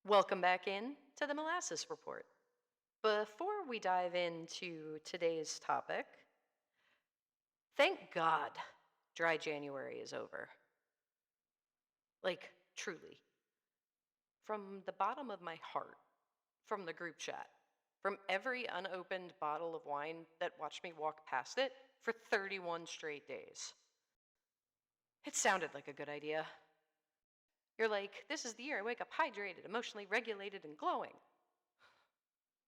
Welcome back in to the Molasses Report. Before we dive into today's topic, thank God dry January is over. Like, truly. From the bottom of my heart, from the group chat, from every unopened bottle of wine that watched me walk past it for 31 straight days. It sounded like a good idea. You're like, this is the year I wake up hydrated, emotionally regulated, and glowing.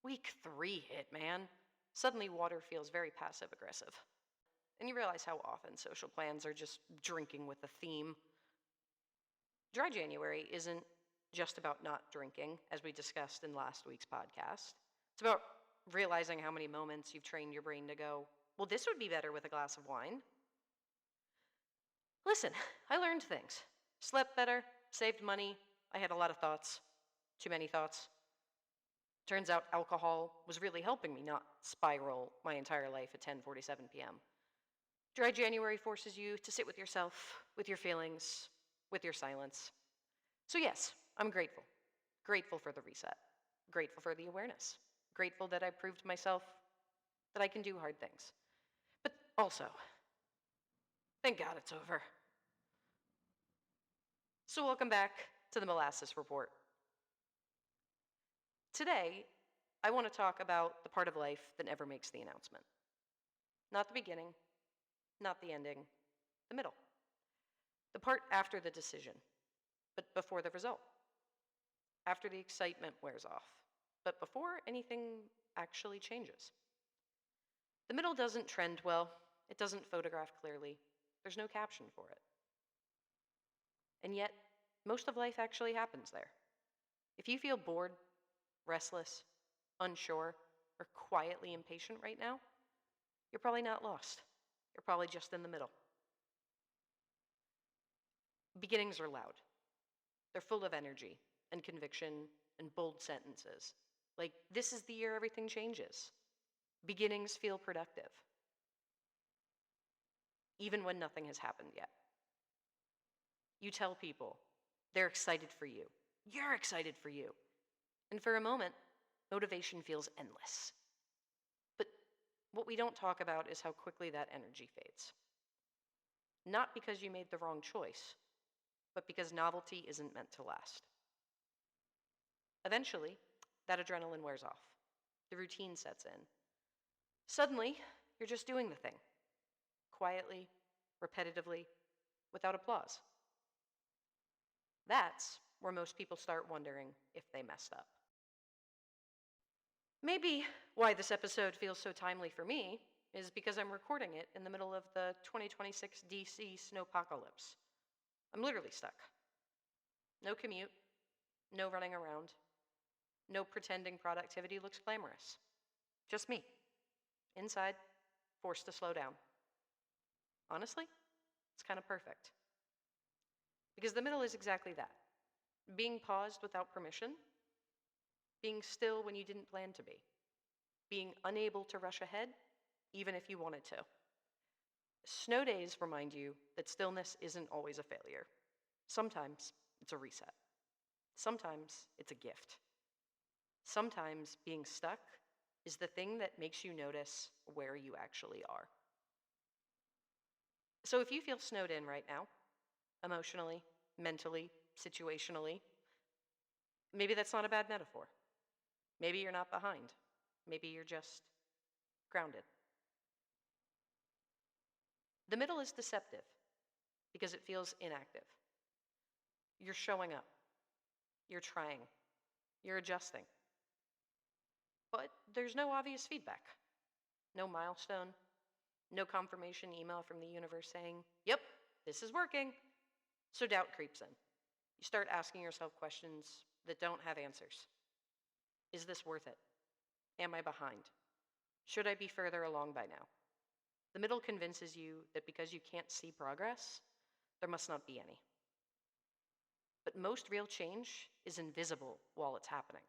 Week 3 hit, man. Suddenly, water feels very passive aggressive. And you realize how often social plans are just drinking with a theme. Dry January isn't just about not drinking, as we discussed in last week's podcast. It's about realizing how many moments you've trained your brain to go, well, this would be better with a glass of wine. Listen, I learned things. Slept better, saved money, I had a lot of thoughts. Too many thoughts. Turns out alcohol was really helping me not spiral my entire life at 10:47 p.m. Dry January forces you to sit with yourself, with your feelings, with your silence. So yes, I'm grateful. Grateful for the reset. Grateful for the awareness. Grateful that I proved myself that I can do hard things. But also, thank God it's over. So welcome back to the Molasses Report. Today, I want to talk about the part of life that never makes the announcement. Not the beginning, not the ending, the middle. The part after the decision, but before the result. After the excitement wears off, but before anything actually changes. The middle doesn't trend well, it doesn't photograph clearly, there's no caption for it. And yet, most of life actually happens there. If you feel bored, restless, unsure, or quietly impatient right now, you're probably not lost. You're probably just in the middle. Beginnings are loud. They're full of energy and conviction and bold sentences. Like, this is the year everything changes. Beginnings feel productive, even when nothing has happened yet. You tell people they're excited for you. You're excited for you. And for a moment, motivation feels endless. But what we don't talk about is how quickly that energy fades. Not because you made the wrong choice, but because novelty isn't meant to last. Eventually, that adrenaline wears off. The routine sets in. Suddenly, you're just doing the thing. Quietly, repetitively, without applause. That's where most people start wondering if they messed up. Maybe why this episode feels so timely for me is because I'm recording it in the middle of the 2026 DC snowpocalypse. I'm literally stuck. No commute, no running around, no pretending productivity looks glamorous. Just me, inside, forced to slow down. Honestly, it's kind of perfect. Because the middle is exactly that. Being paused without permission, being still when you didn't plan to be, being unable to rush ahead, even if you wanted to. Snow days remind you that stillness isn't always a failure. Sometimes it's a reset. Sometimes it's a gift. Sometimes being stuck is the thing that makes you notice where you actually are. So if you feel snowed in right now, emotionally, mentally, situationally, maybe that's not a bad metaphor. Maybe you're not behind. Maybe you're just grounded. The middle is deceptive because it feels inactive. You're showing up. You're trying. You're adjusting. But there's no obvious feedback. No milestone. No confirmation email from the universe saying, yep, this is working. So doubt creeps in. You start asking yourself questions that don't have answers. Is this worth it? Am I behind? Should I be further along by now? The middle convinces you that because you can't see progress, there must not be any. But most real change is invisible while it's happening.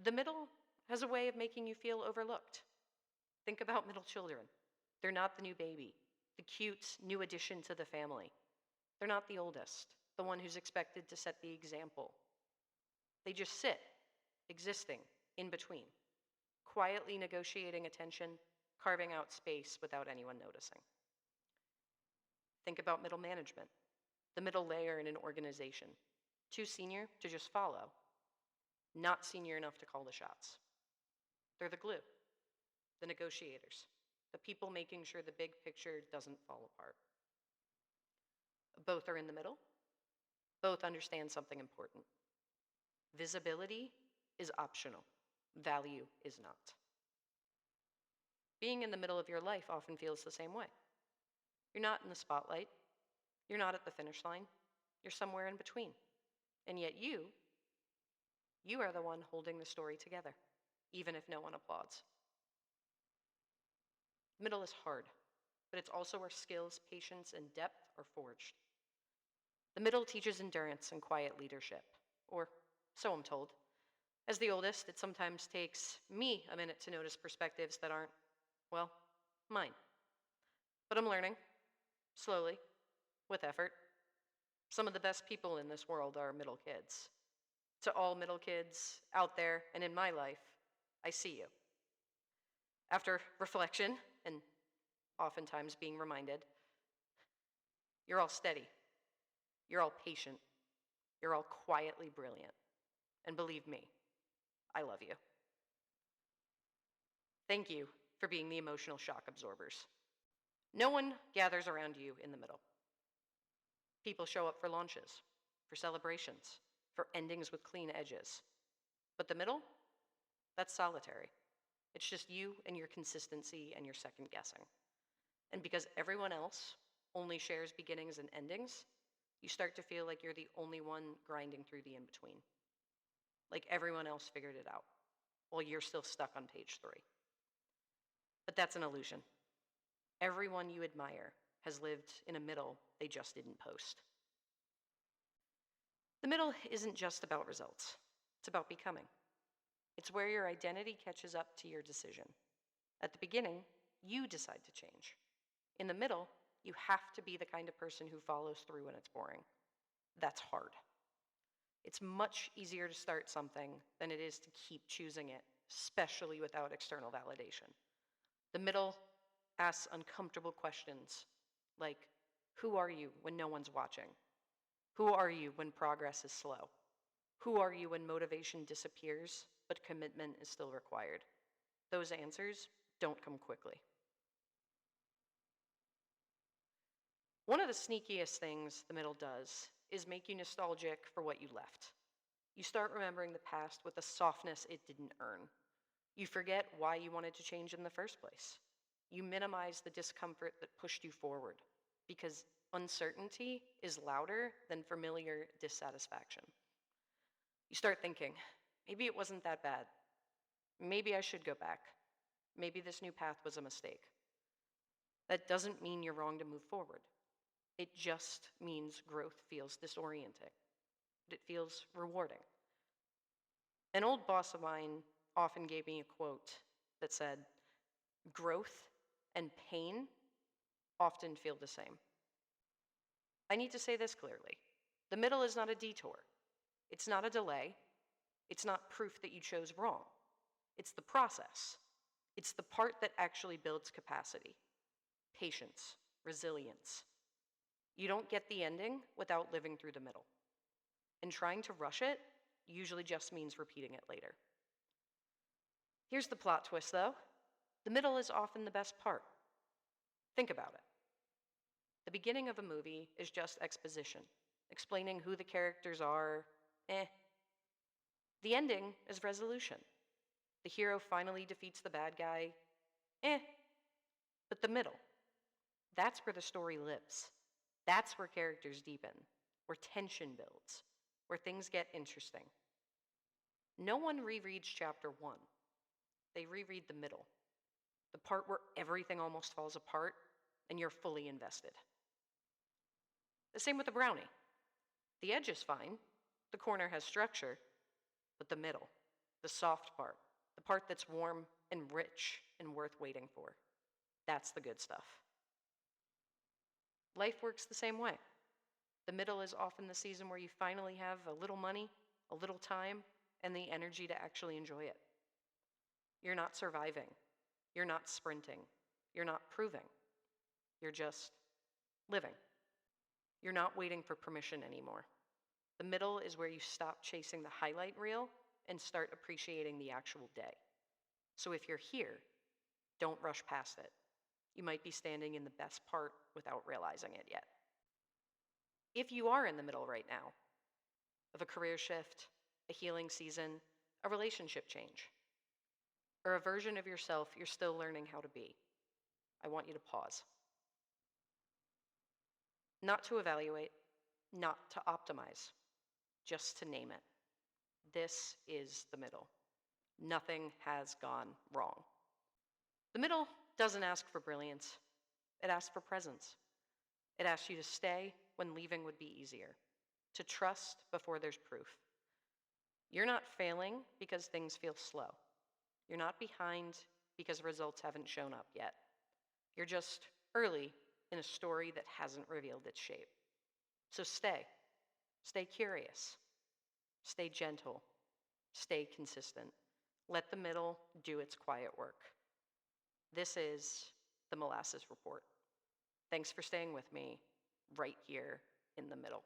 The middle has a way of making you feel overlooked. Think about middle children. They're not the new baby, the cute new addition to the family. They're not the oldest. the one who's expected to set the example. They just sit, existing in between, quietly negotiating attention, carving out space without anyone noticing. Think about middle management, the middle layer in an organization. Too senior to just follow, not senior enough to call the shots. They're the glue, the negotiators, the people making sure the big picture doesn't fall apart. Both are in the middle. Both understand something important. Visibility is optional. Value is not. Being in the middle of your life often feels the same way. You're not in the spotlight. You're not at the finish line. You're somewhere in between. And yet you are the one holding the story together, even if no one applauds. Middle is hard, but it's also where skills, patience, and depth are forged. The middle teaches endurance and quiet leadership, or so I'm told. As the oldest, it sometimes takes me a minute to notice perspectives that aren't, well, mine. But I'm learning, slowly, with effort. Some of the best people in this world are middle kids. To all middle kids out there and in my life, I see you. After reflection, and oftentimes being reminded, you're all steady. You're all patient. You're all quietly brilliant. And believe me, I love you. Thank you for being the emotional shock absorbers. No one gathers around you in the middle. People show up for launches, for celebrations, for endings with clean edges. But the middle, that's solitary. It's just you and your consistency and your second guessing. And because everyone else only shares beginnings and endings, you start to feel like you're the only one grinding through the in-between. Like everyone else figured it out, while you're still stuck on page 3. But that's an illusion. Everyone you admire has lived in a middle they just didn't post. The middle isn't just about results. It's about becoming. It's where your identity catches up to your decision. At the beginning, you decide to change. In the middle, you have to be the kind of person who follows through when it's boring. That's hard. It's much easier to start something than it is to keep choosing it, especially without external validation. The middle asks uncomfortable questions like, who are you when no one's watching? Who are you when progress is slow? Who are you when motivation disappears, but commitment is still required? Those answers don't come quickly. One of the sneakiest things the middle does is make you nostalgic for what you left. You start remembering the past with a softness it didn't earn. You forget why you wanted to change in the first place. You minimize the discomfort that pushed you forward because uncertainty is louder than familiar dissatisfaction. You start thinking, maybe it wasn't that bad. Maybe I should go back. Maybe this new path was a mistake. That doesn't mean you're wrong to move forward. It just means growth feels disorienting, but it feels rewarding. An old boss of mine often gave me a quote that said, growth and pain often feel the same. I need to say this clearly. The middle is not a detour. It's not a delay. It's not proof that you chose wrong. It's the process. It's the part that actually builds capacity, patience, resilience. You don't get the ending without living through the middle. And trying to rush it usually just means repeating it later. Here's the plot twist, though. The middle is often the best part. Think about it. The beginning of a movie is just exposition, explaining who the characters are, The ending is resolution. The hero finally defeats the bad guy, But the middle, that's where the story lives. That's where characters deepen, where tension builds, where things get interesting. No one rereads chapter 1. They reread the middle, the part where everything almost falls apart and you're fully invested. The same with the brownie. The edge is fine, the corner has structure, but the middle, the soft part, the part that's warm and rich and worth waiting for, that's the good stuff. Life works the same way. The middle is often the season where you finally have a little money, a little time, and the energy to actually enjoy it. You're not surviving. You're not sprinting. You're not proving. You're just living. You're not waiting for permission anymore. The middle is where you stop chasing the highlight reel and start appreciating the actual day. So if you're here, don't rush past it. You might be standing in the best part without realizing it yet. If you are in the middle right now of a career shift, a healing season, a relationship change, or a version of yourself you're still learning how to be, I want you to pause. Not to evaluate, not to optimize, just to name it. This is the middle. Nothing has gone wrong. The middle doesn't ask for brilliance. It asks for presence. It asks you to stay when leaving would be easier, to trust before there's proof. You're not failing because things feel slow. You're not behind because results haven't shown up yet. You're just early in a story that hasn't revealed its shape. So stay. Stay curious. Stay gentle. Stay consistent. Let the middle do its quiet work. This is the Molasses Report. Thanks for staying with me right here in the middle.